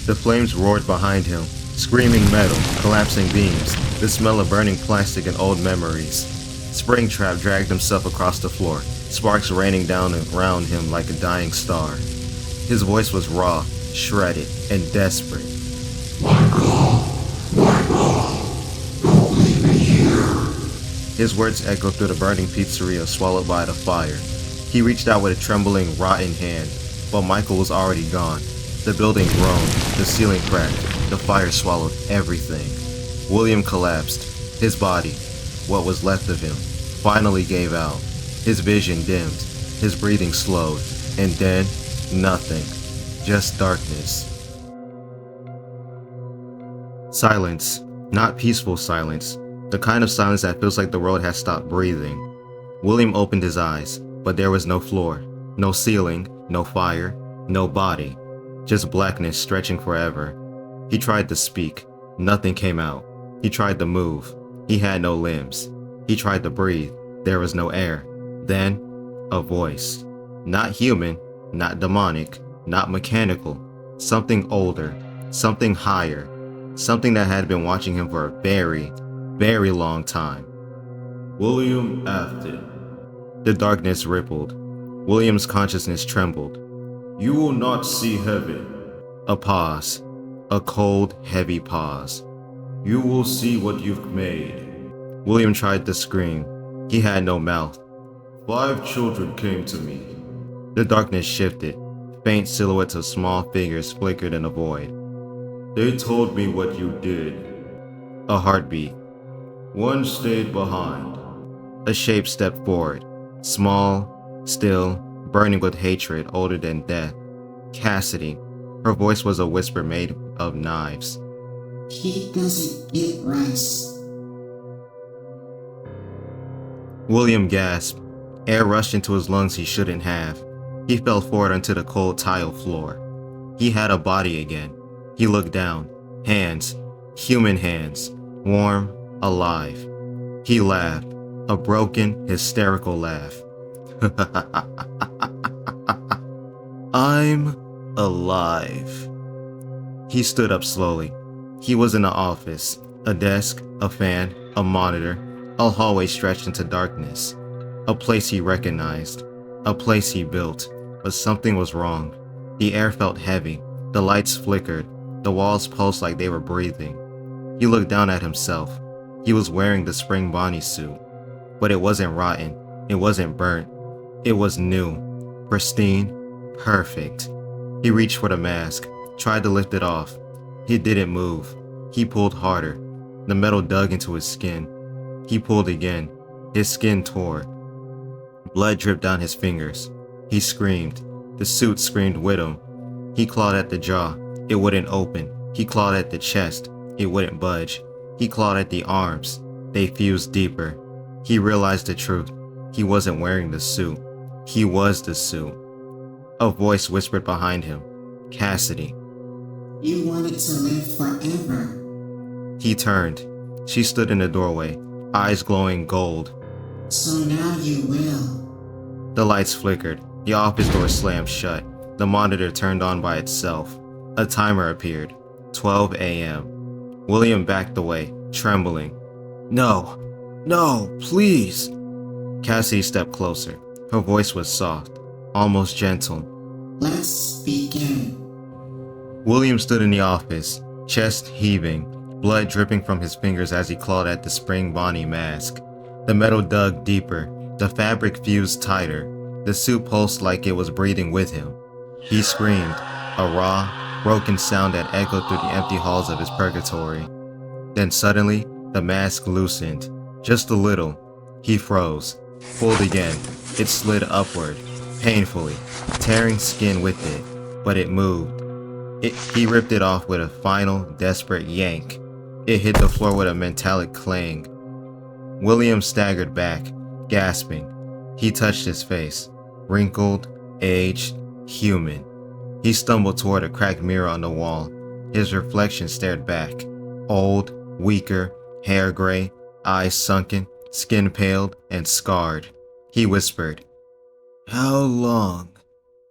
The flames roared behind him, screaming metal, collapsing beams, the smell of burning plastic and old memories. Springtrap dragged himself across the floor, sparks raining down around him like a dying star. His voice was raw, shredded, and desperate. Michael! Don't leave me here! His words echoed through the burning pizzeria swallowed by the fire. He reached out with a trembling, rotten hand, but Michael was already gone. The building groaned, the ceiling cracked, the fire swallowed everything. William collapsed. His body, what was left of him, finally gave out. His vision dimmed, his breathing slowed, and then, nothing. Just darkness. Silence. Not peaceful silence. The kind of silence that feels like the world has stopped breathing. William opened his eyes, but there was no floor, no ceiling, no fire, no body. Just blackness stretching forever. He tried to speak. Nothing came out. He tried to move. He had no limbs. He tried to breathe. There was no air. Then, a voice. Not human, not demonic, not mechanical. Something older, something higher, something that had been watching him for a very, very long time. William Afton. The darkness rippled. William's consciousness trembled. You will not see heaven. A pause. A cold, heavy pause. You will see what you've made. William tried to scream. He had no mouth. 5 children came to me. The darkness shifted. Faint silhouettes of small figures flickered in the void. They told me what you did. A heartbeat. One stayed behind. A shape stepped forward. Small, still, burning with hatred older than death. Cassidy. Her voice was a whisper made of knives. He doesn't get rest. William gasped. Air rushed into his lungs he shouldn't have. He fell forward onto the cold tile floor. He had a body again. He looked down. Hands. Human hands. Warm. Alive. He laughed. A broken, hysterical laugh. I'm alive. He stood up slowly. He was in the office. A desk, a fan, a monitor, a hallway stretched into darkness. A place he recognized. A place he built. But something was wrong. The air felt heavy. The lights flickered. The walls pulsed like they were breathing. He looked down at himself. He was wearing the spring Bonnie suit. But it wasn't rotten. It wasn't burnt. It was new. Pristine. Perfect. He reached for the mask. Tried to lift it off. It didn't move. He pulled harder. The metal dug into his skin. He pulled again. His skin tore. Blood dripped down his fingers. He screamed. The suit screamed with him. He clawed at the jaw. It wouldn't open. He clawed at the chest. It wouldn't budge. He clawed at the arms. They fused deeper. He realized the truth. He wasn't wearing the suit. He was the suit. A voice whispered behind him. Cassidy. You wanted to live forever. He turned. She stood in the doorway, eyes glowing gold. So now you will. The lights flickered. The office door slammed shut. The monitor turned on by itself. A timer appeared. 12 a.m. William backed away, trembling. No, no, please. Cassidy stepped closer. Her voice was soft, almost gentle. Let's begin. William stood in the office, chest heaving, blood dripping from his fingers as he clawed at the spring Bonnie mask. The metal dug deeper. The fabric fused tighter. The suit pulsed like it was breathing with him. He screamed, a raw, broken sound that echoed through the empty halls of his purgatory. Then suddenly, the mask loosened. Just a little. He froze. Pulled again. It slid upward, painfully, tearing skin with it, but it moved. He ripped it off with a final, desperate yank. It hit the floor with a metallic clang. William staggered back, gasping. He touched his face, wrinkled, aged, human. He stumbled toward a cracked mirror on the wall. His reflection stared back, old, weaker, hair gray, eyes sunken, skin paled, and scarred. He whispered, "How long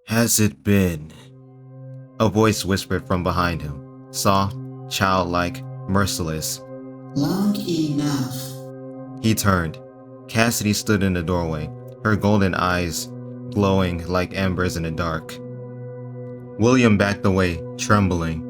has it been?" A voice whispered from behind him, soft, childlike, merciless. Long enough. He turned. Cassidy stood in the doorway, her golden eyes glowing like embers in the dark. William backed away, trembling.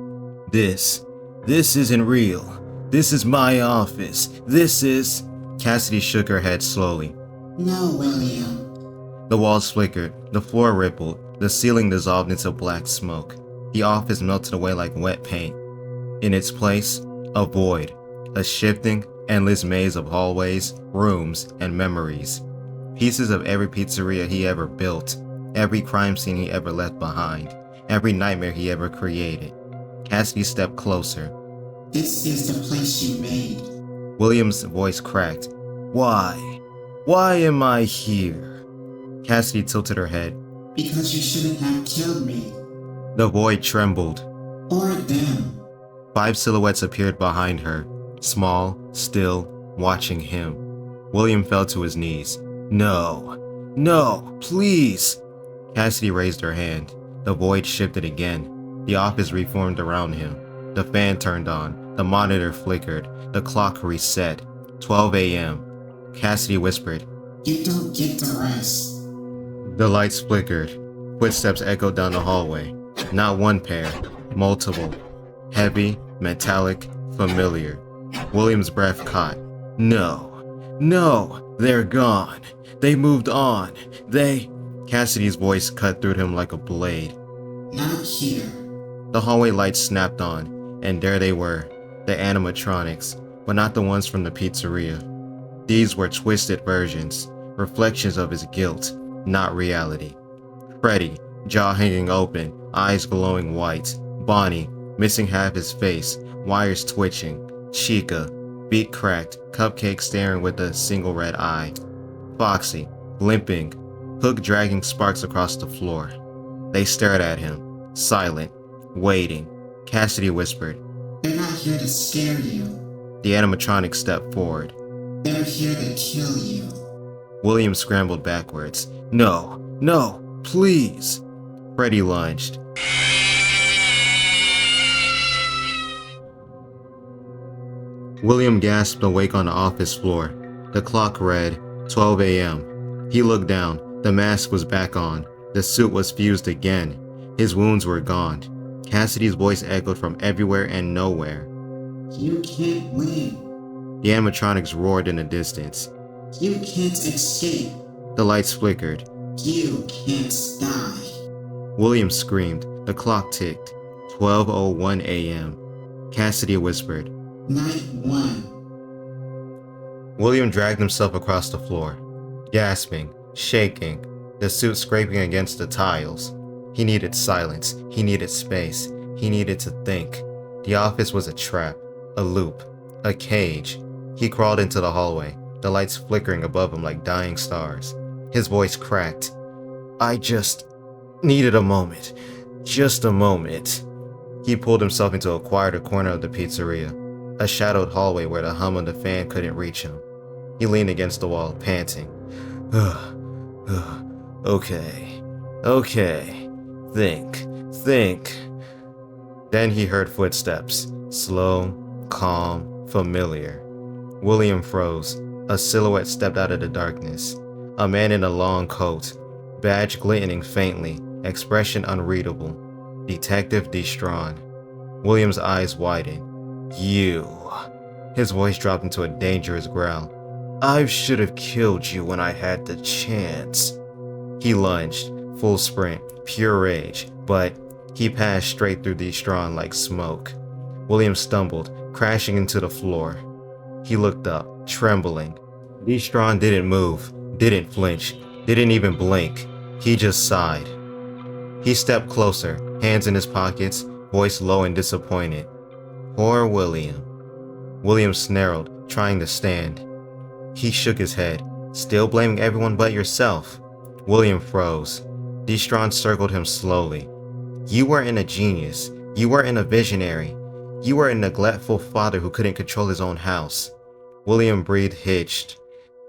This isn't real. This is my office. This is... Cassidy shook her head slowly. No, William. The walls flickered, the floor rippled, the ceiling dissolved into black smoke. The office melted away like wet paint. In its place, a void, a shifting, endless maze of hallways, rooms, and memories. Pieces of every pizzeria he ever built, every crime scene he ever left behind, every nightmare he ever created. Cassidy stepped closer. This is the place you made. William's voice cracked. Why? Why am I here? Cassidy tilted her head. Because you shouldn't have killed me. The void trembled. Or them. 5 silhouettes appeared behind her, small, still, watching him. William fell to his knees. No, please. Cassidy raised her hand. The void shifted again. The office reformed around him. The fan turned on. The monitor flickered. The clock reset. 12 a.m. Cassidy whispered, You don't get to rest. The lights flickered. Footsteps echoed down the hallway. Not one pair, multiple. Heavy, metallic, familiar. William's breath caught. No, they're gone. They moved on. Cassidy's voice cut through him like a blade. Not here. The hallway lights snapped on, and there they were, the animatronics, but not the ones from the pizzeria. These were twisted versions, reflections of his guilt, not reality. Freddy, jaw hanging open, eyes glowing white. Bonnie, missing half his face, wires twitching. Chica, beak cracked, cupcake staring with a single red eye. Foxy, limping, hook dragging sparks across the floor. They stared at him, silent, waiting. Cassidy whispered, They're not here to scare you. The animatronic stepped forward. They're here to kill you. William scrambled backwards. No, please. Freddy lunged. William gasped awake on the office floor. The clock read 12 a.m. He looked down. The mask was back on. The suit was fused again. His wounds were gone. Cassidy's voice echoed from everywhere and nowhere. You can't win. The animatronics roared in the distance. You can't escape. The lights flickered. You can't die. William screamed. The clock ticked. 12:01 a.m. Cassidy whispered. Night 1. William dragged himself across the floor, gasping, shaking, the suit scraping against the tiles. He needed silence. He needed space. He needed to think. The office was a trap, a loop, a cage. He crawled into the hallway, the lights flickering above him like dying stars. His voice cracked. I just needed a moment. Just a moment. He pulled himself into a quieter corner of the pizzeria, a shadowed hallway where the hum of the fan couldn't reach him. He leaned against the wall, panting. Okay. Think. Then he heard footsteps, slow, calm, familiar. William froze. A silhouette stepped out of the darkness. A man in a long coat, badge glistening faintly, expression unreadable. Detective Destrawn. William's eyes widened. You. His voice dropped into a dangerous growl. I should have killed you when I had the chance. He lunged, full sprint, pure rage, but he passed straight through Destrawn like smoke. William stumbled, crashing into the floor. He looked up, trembling. Destrawn didn't move, didn't flinch, didn't even blink. He just sighed. He stepped closer, hands in his pockets, voice low and disappointed. Poor William. William snarled, trying to stand. He shook his head, still blaming everyone but yourself. William froze. Destrawn circled him slowly. You weren't a genius. You weren't a visionary. You were a neglectful father who couldn't control his own house. William breathed hitched.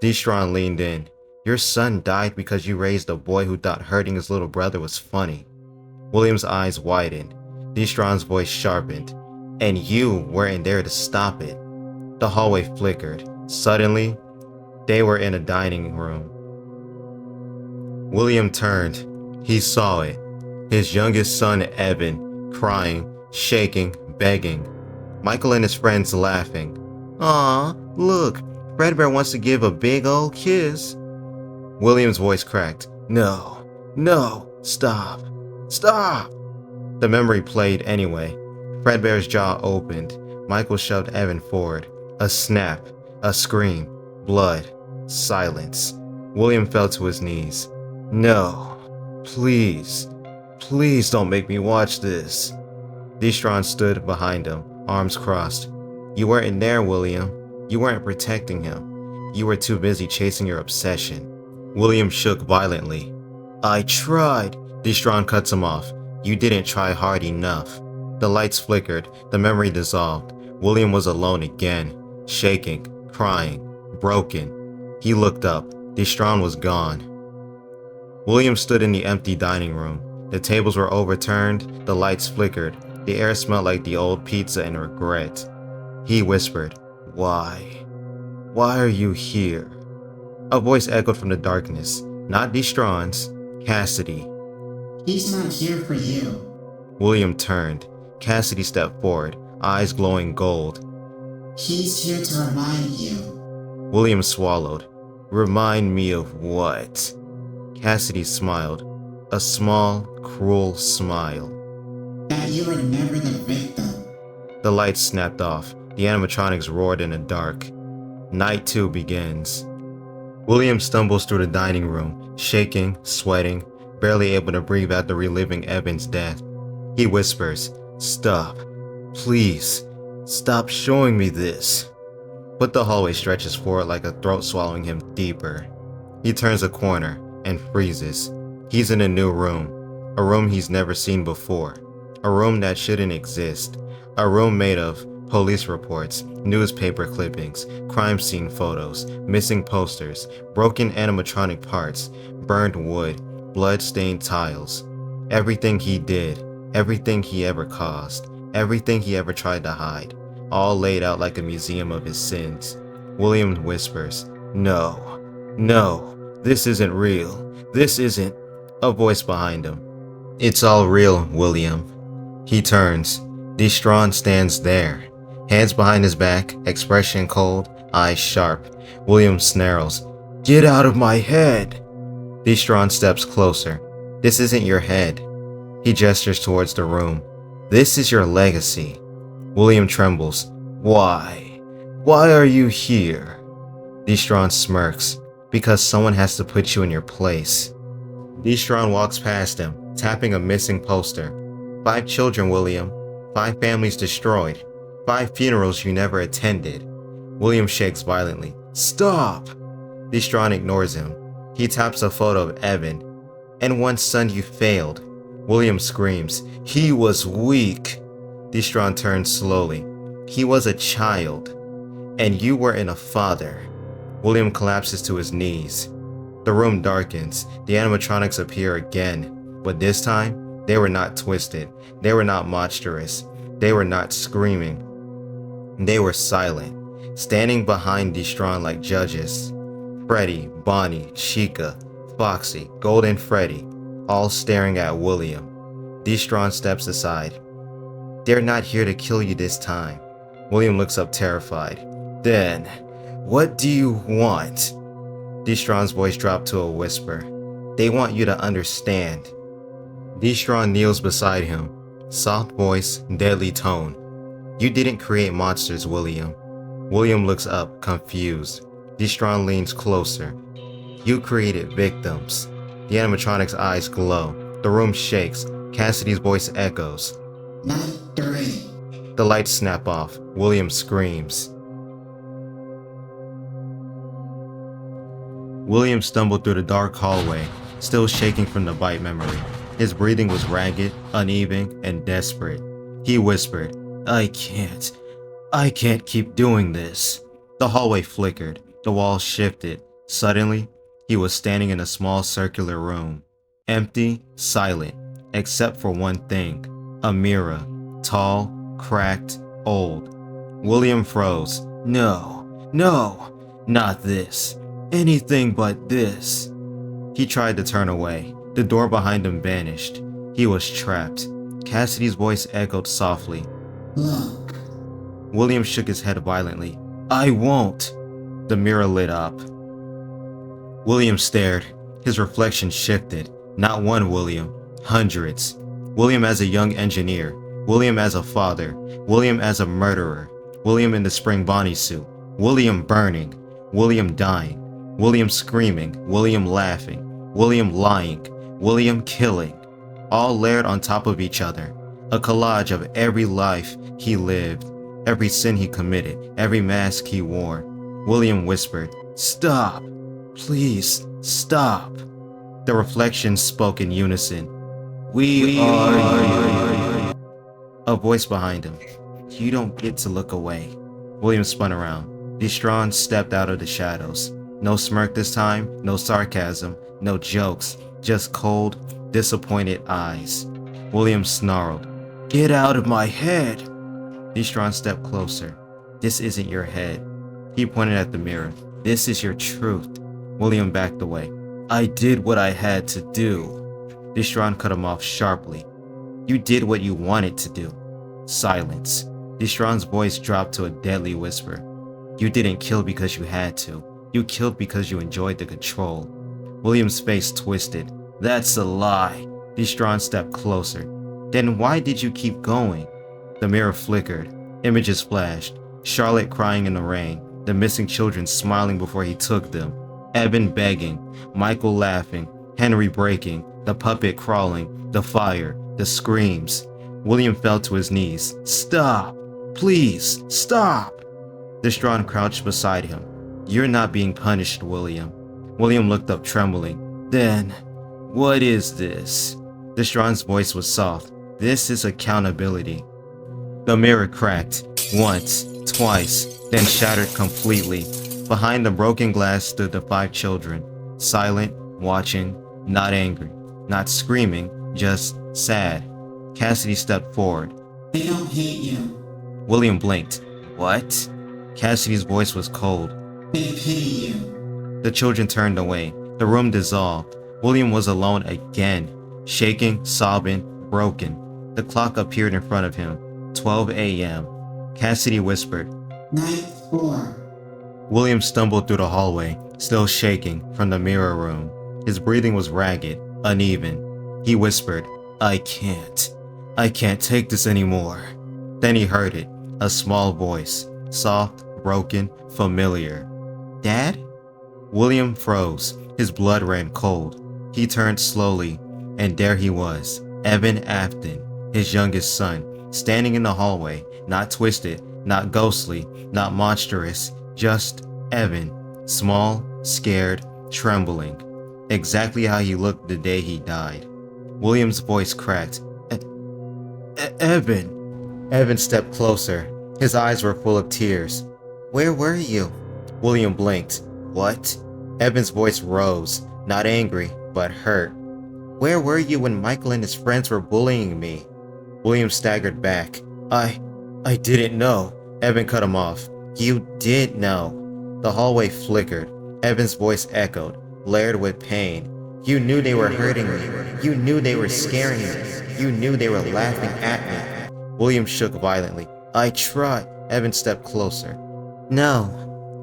Destrawn leaned in. Your son died because you raised a boy who thought hurting his little brother was funny. William's eyes widened. Destrawn's voice sharpened. And you weren't there to stop it. The hallway flickered. Suddenly, they were in a dining room. William turned. He saw it. His youngest son, Evan, crying, shaking, begging. Michael and his friends laughing. Aw, look, Fredbear wants to give a big old kiss. William's voice cracked. No, stop. The memory played anyway. Fredbear's jaw opened. Michael shoved Evan forward. A snap, a scream, blood, silence. William fell to his knees. No, please don't make me watch this. Destron stood behind him, arms crossed. You weren't there, William. You weren't protecting him. You were too busy chasing your obsession. William shook violently. I tried. Destron cuts him off. You didn't try hard enough. The lights flickered. The memory dissolved. William was alone again, shaking, crying, broken. He looked up. Destron was gone. William stood in the empty dining room. The tables were overturned. The lights flickered. The air smelled like the old pizza and regret. He whispered, Why? Why are you here? A voice echoed from the darkness. Not Destron's. Cassidy. He's not here for you. William turned. Cassidy stepped forward, eyes glowing gold. He's here to remind you. William swallowed. Remind me of what? Cassidy smiled. A small, cruel smile. That you were never the victim. The lights snapped off. The animatronics roared in the dark. Night 2 begins. William stumbles through the dining room, shaking, sweating, barely able to breathe after reliving Evan's death. He whispers, Stop. Please. Stop showing me this. But the hallway stretches forward like a throat swallowing him deeper. He turns a corner and freezes. He's in a new room. A room he's never seen before. A room that shouldn't exist. A room made of police reports, newspaper clippings, crime scene photos, missing posters, broken animatronic parts, burned wood, blood-stained tiles. Everything he did, everything he ever caused, everything he ever tried to hide, all laid out like a museum of his sins. William whispers, No, this isn't real. This isn't. A voice behind him. It's all real, William. He turns. Destron stands there. Hands behind his back, expression cold, eyes sharp. William snarls, Get out of my head! Destron steps closer. This isn't your head. He gestures towards the room. This is your legacy. William trembles. Why? Why are you here? Destron smirks. Because someone has to put you in your place. Destron walks past him, tapping a missing poster. 5 children, William. 5 families destroyed. 5 funerals you never attended. William shakes violently. Stop! Destron ignores him. He taps a photo of Evan. And one son you failed. William screams. He was weak. Destron turns slowly. He was a child. And you weren't a father. William collapses to his knees. The room darkens. The animatronics appear again. But this time, they were not twisted. They were not monstrous. They were not screaming. They were silent, standing behind Destron like judges. Freddy, Bonnie, Chica, Foxy, Golden Freddy, all staring at William. Destron steps aside. They're not here to kill you this time. William looks up terrified. Then, what do you want? Destron's voice dropped to a whisper. They want you to understand. Destron kneels beside him. Soft voice, deadly tone. You didn't create monsters, William. William looks up, confused. Destron leans closer. You created victims. The animatronic's eyes glow. The room shakes. Cassidy's voice echoes. Night 3. The lights snap off. William screams. William stumbled through the dark hallway, still shaking from the bite memory. His breathing was ragged, uneven, and desperate. He whispered, I can't keep doing this. The hallway flickered. The walls shifted. Suddenly, he was standing in a small circular room. Empty, silent, except for one thing. A mirror. Tall, cracked, old. William froze. No, no, not this. Anything but this. He tried to turn away. The door behind him vanished. He was trapped. Cassidy's voice echoed softly. Look. William shook his head violently. I won't. The mirror lit up. William stared. His reflection shifted. Not one William. Hundreds. William as a young engineer. William as a father. William as a murderer. William in the spring Bonnie suit. William burning. William dying. William screaming. William laughing. William lying. William killing. All layered on top of each other. A collage of every life he lived. Every sin he committed. Every mask he wore. William whispered, "Stop. Please, stop." The reflections spoke in unison. We are. A voice behind him. You don't get to look away. William spun around. Destron stepped out of the shadows. No smirk this time, no sarcasm, no jokes, just cold, disappointed eyes. William snarled, "Get out of my head!" Destron stepped closer. "This isn't your head." He pointed at the mirror. "This is your truth." William backed away. "I did what I had to do." Destron cut him off sharply. "You did what you wanted to do." Silence. Destron's voice dropped to a deadly whisper. "You didn't kill because you had to. You killed because you enjoyed the control." William's face twisted. "That's a lie." Destron stepped closer. "Then why did you keep going?" The mirror flickered. Images flashed. Charlotte crying in the rain. The missing children smiling before he took them. Evan begging. Michael laughing. Henry breaking. The puppet crawling. The fire. The screams. William fell to his knees. "Stop! Please, stop!" Destron crouched beside him. "You're not being punished, William." William looked up trembling. "Then, what is this?" Destron's voice was soft. "This is accountability." The mirror cracked. Once, twice, then shattered completely. Behind the broken glass stood the 5 children. Silent, watching, not angry, not screaming, just sad. Cassidy stepped forward. They don't hate you. William blinked. "What?" Cassidy's voice was cold. They pity you. The children turned away. The room dissolved. William was alone again, shaking, sobbing, broken. The clock appeared in front of him. 12 a.m. Cassidy whispered. Night 4. William stumbled through the hallway, still shaking, from the mirror room. His breathing was ragged, uneven. He whispered, I can't take this anymore." Then he heard it, a small voice, soft, broken, familiar. "Dad?" William froze. His blood ran cold. He turned slowly, and there he was, Evan Afton, his youngest son, standing in the hallway, not twisted, not ghostly, not monstrous, just Evan, small, scared, trembling, exactly how he looked the day he died. William's voice cracked. Evan. Evan stepped closer. His eyes were full of tears. "Where were you?" William blinked. "What?" Evan's voice rose, not angry, but hurt. "Where were you when Michael and his friends were bullying me?" William staggered back. I didn't know." Evan cut him off. "You did know." The hallway flickered. Evan's voice echoed, layered with pain. "You knew they were hurting me. You knew they were scaring me. You knew they were laughing at me." William shook violently. "I tried." Evan stepped closer. "No."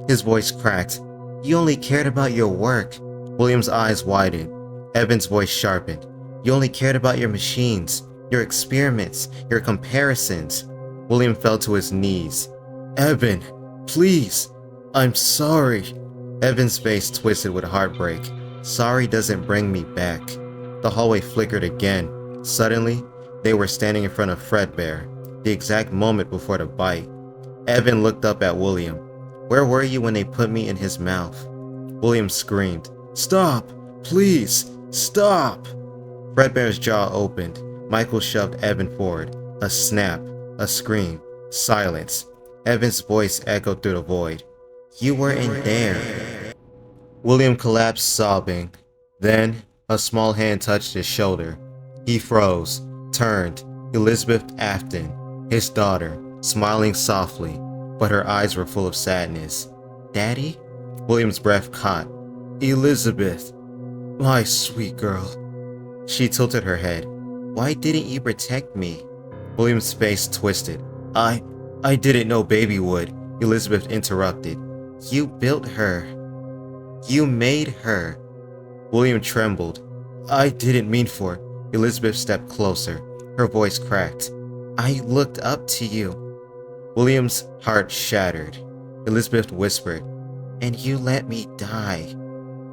His voice cracked. "You only cared about your work." William's eyes widened. Evan's voice sharpened. "You only cared about your machines, your experiments, your comparisons." William fell to his knees. "Evan, please. I'm sorry." Evan's face twisted with heartbreak. "Sorry doesn't bring me back." The hallway flickered again. Suddenly, they were standing in front of Fredbear, the exact moment before the bite. Evan looked up at William. "Where were you when they put me in his mouth?" William screamed, "Stop! Please! Stop!" Fredbear's jaw opened. Michael shoved Evan forward. A snap, a scream, silence. Evan's voice echoed through the void. "You were in there." William collapsed sobbing. Then, a small hand touched his shoulder. He froze, turned. Elizabeth Afton, his daughter, smiling softly, but her eyes were full of sadness. "Daddy?" William's breath caught. "Elizabeth, my sweet girl." She tilted her head. "Why didn't you protect me?" William's face twisted. I didn't know baby would," Elizabeth interrupted. "You built her. You made her." William trembled. "I didn't mean for it." Elizabeth stepped closer. Her voice cracked. "I looked up to you." William's heart shattered. Elizabeth whispered, "And you let me die."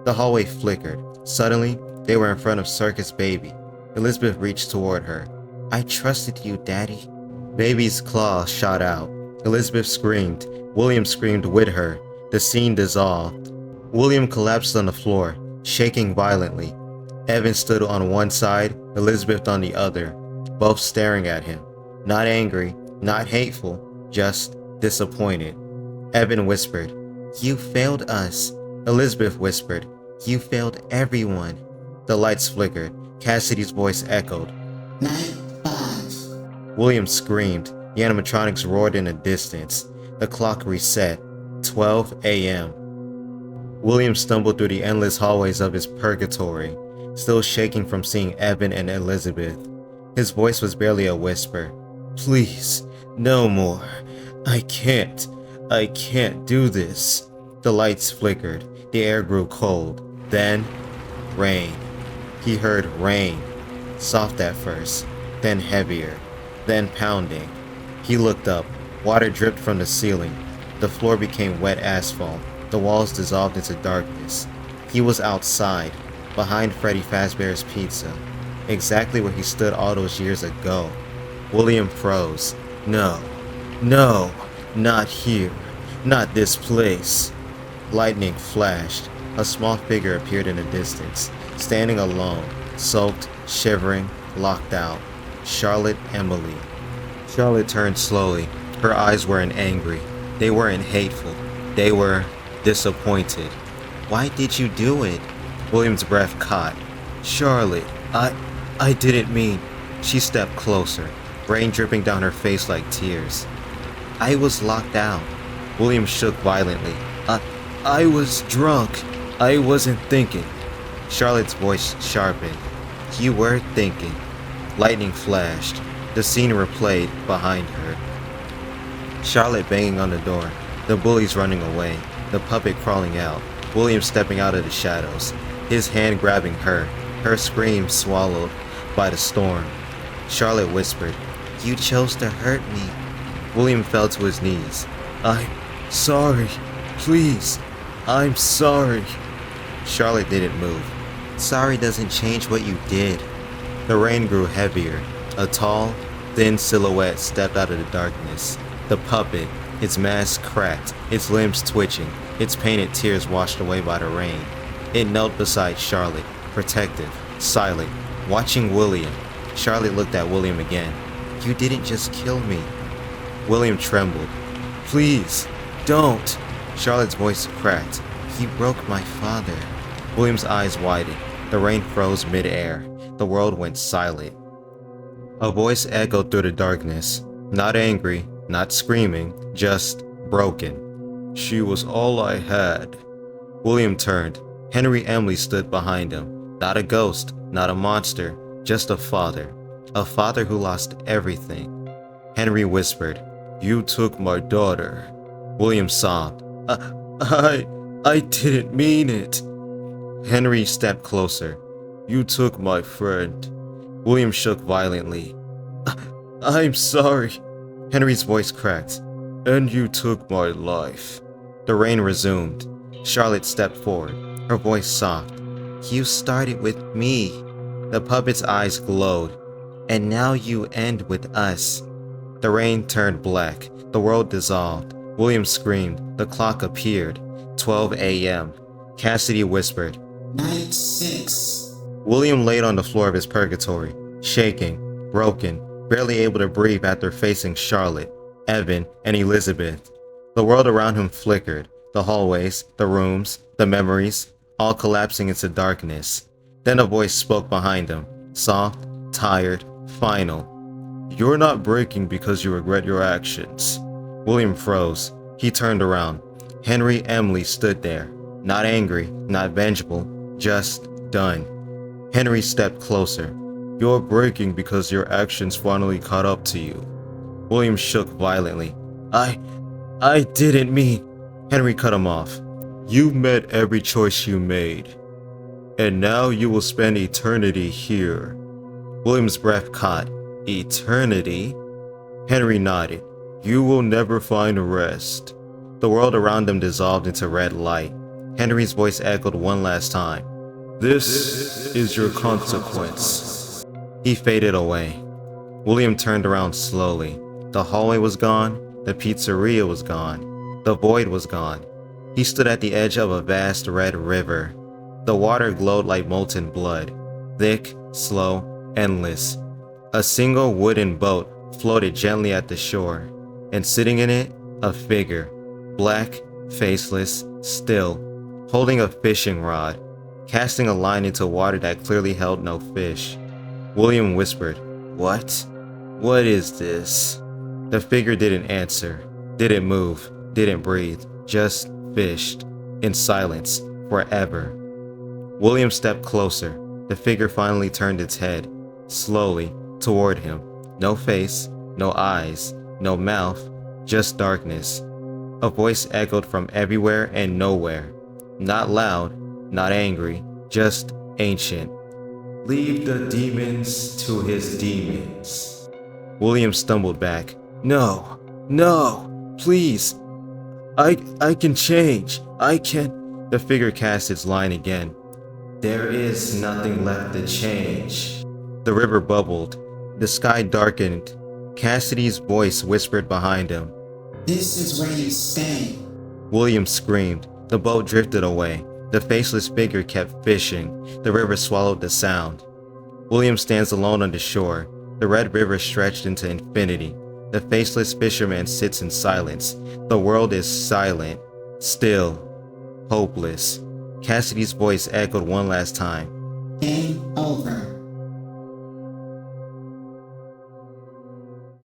The hallway flickered. Suddenly, they were in front of Circus Baby. Elizabeth reached toward her. "I trusted you, Daddy." Baby's claws shot out. Elizabeth screamed. William screamed with her. The scene dissolved. William collapsed on the floor, shaking violently. Evan stood on one side, Elizabeth on the other, both staring at him. Not angry, not hateful, just disappointed. Evan whispered, "You failed us." Elizabeth whispered, "You failed everyone." The lights flickered. Cassidy's voice echoed. Night 5. William screamed. The animatronics roared in the distance. The clock reset. 12 a.m. William stumbled through the endless hallways of his purgatory, still shaking from seeing Evan and Elizabeth. His voice was barely a whisper. "Please, no more. I can't do this." The lights flickered. The air grew cold. Then, rain. He heard rain. Soft at first, then heavier, then pounding. He looked up. Water dripped from the ceiling. The floor became wet asphalt. The walls dissolved into darkness. He was outside, behind Freddy Fazbear's Pizza, exactly where he stood all those years ago. William froze. No, not here, not this place. Lightning flashed. A small figure appeared in the distance, standing alone, soaked, shivering, locked out. Charlotte Emily. Charlotte turned slowly. Her eyes weren't angry. They weren't hateful. They were disappointed. "Why did you do it?" William's breath caught. "Charlotte, I didn't mean." She stepped closer, rain dripping down her face like tears. "I was locked out." William shook violently. I was drunk. I wasn't thinking." Charlotte's voice sharpened. "You were thinking." Lightning flashed. The scene replayed behind her. Charlotte banging on the door. The bullies running away. The puppet crawling out. William stepping out of the shadows. His hand grabbing her. Her scream swallowed by the storm. Charlotte whispered, "You chose to hurt me." William fell to his knees. "I'm sorry. Please. I'm sorry." Charlotte didn't move. "Sorry doesn't change what you did." The rain grew heavier. A tall, thin silhouette stepped out of the darkness. The puppet, its mask cracked, its limbs twitching, its painted tears washed away by the rain. It knelt beside Charlotte, protective, silent, watching William. Charlotte looked at William again. "You didn't just kill me." William trembled. "Please, don't." Charlotte's voice cracked. "You broke my father." William's eyes widened. The rain froze mid-air. The world went silent. A voice echoed through the darkness. Not angry, not screaming, just broken. "She was all I had." William turned. Henry Emily stood behind him. Not a ghost, not a monster, just a father. A father who lost everything. Henry whispered, "You took my daughter." William sobbed. I didn't mean it." Henry stepped closer. "You took my friend." William shook violently. I'm sorry." Henry's voice cracked. "And you took my life." The rain resumed. Charlotte stepped forward, her voice soft. "You started with me." The puppet's eyes glowed. "And now you end with us." The rain turned black. The world dissolved. William screamed. The clock appeared. 12 a.m. Cassidy whispered. Night 6. William laid on the floor of his purgatory, shaking, broken, barely able to breathe after facing Charlotte, Evan, and Elizabeth. The world around him flickered. The hallways, the rooms, the memories, all collapsing into darkness. Then a voice spoke behind him, soft, tired, final. You're not breaking because you regret your actions. William froze. He turned around. Henry Emily stood there. Not angry, not vengeful, just done. Henry stepped closer. You're breaking because your actions finally caught up to you. William shook violently. I didn't mean. Henry cut him off. You met every choice you made. And now you will spend eternity here. William's breath caught. Eternity? Henry nodded. You will never find rest. The world around them dissolved into red light. Henry's voice echoed one last time. This is your consequence. He faded away. William turned around slowly. The hallway was gone. The pizzeria was gone. The void was gone. He stood at the edge of a vast red river. The water glowed like molten blood. Thick, slow, endless. A single wooden boat floated gently at the shore. And sitting in it, a figure. Black, faceless, still. Holding a fishing rod. Casting a line into water that clearly held no fish. William whispered, What? What is this? The figure didn't answer, didn't move, didn't breathe, just fished, in silence, forever. William stepped closer. The figure finally turned its head, slowly, toward him. No face, no eyes, no mouth, just darkness. A voice echoed from everywhere and nowhere. Not loud, not angry, just ancient. Leave the demons to his demons. William stumbled back. No, please. I can change. I can. The figure cast its line again. There is nothing left to change. The river bubbled. The sky darkened. Cassidy's voice whispered behind him. This is where you stay. William screamed. The boat drifted away. The faceless figure kept fishing. The river swallowed the sound. William stands alone on the shore. The red river stretched into infinity. The faceless fisherman sits in silence. The world is silent, still, hopeless. Cassidy's voice echoed one last time. Game over.